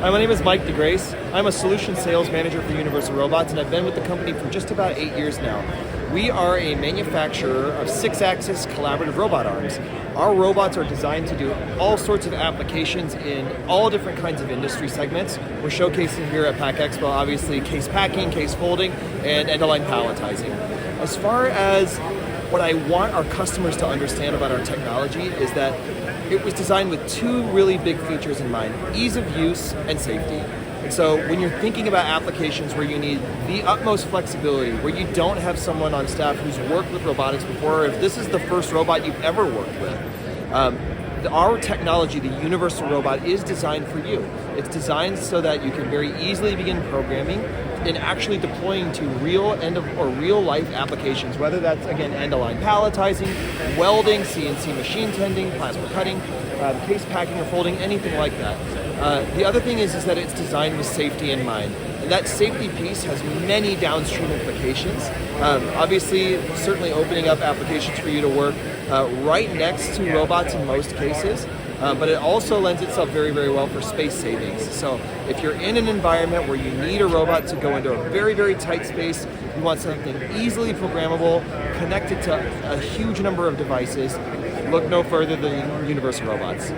Hi, my name is Mike DeGrace. I'm a solution sales manager for Universal Robots, and I've been with the company for just about 8 years now. We are a manufacturer of 6-axis collaborative robot arms. Our robots are designed to do all sorts of applications in all different kinds of industry segments. We're showcasing here at PAC Expo, obviously, case packing, case folding, and end-of-line palletizing. As far as what I want our customers to understand about our technology is that it was designed with two really big features in mind: ease of use and safety. And so when you're thinking about applications where you need the utmost flexibility, where you don't have someone on staff who's worked with robotics before, or if this is the first robot you've ever worked with, our technology, the Universal Robot, is designed for you. It's designed so that you can very easily begin programming and actually deploying to real life applications, whether that's, again, end-of-line palletizing, welding, CNC machine tending, plasma cutting, case packing or folding, anything like that. The other thing is that it's designed with safety in mind. And that safety piece has many downstream implications. Obviously, certainly opening up applications for you to work right next to robots in most cases, but it also lends itself very, very well for space savings. So if you're in an environment where you need a robot to go into a very, very tight space, you want something easily programmable, connected to a huge number of devices, look no further than Universal Robots.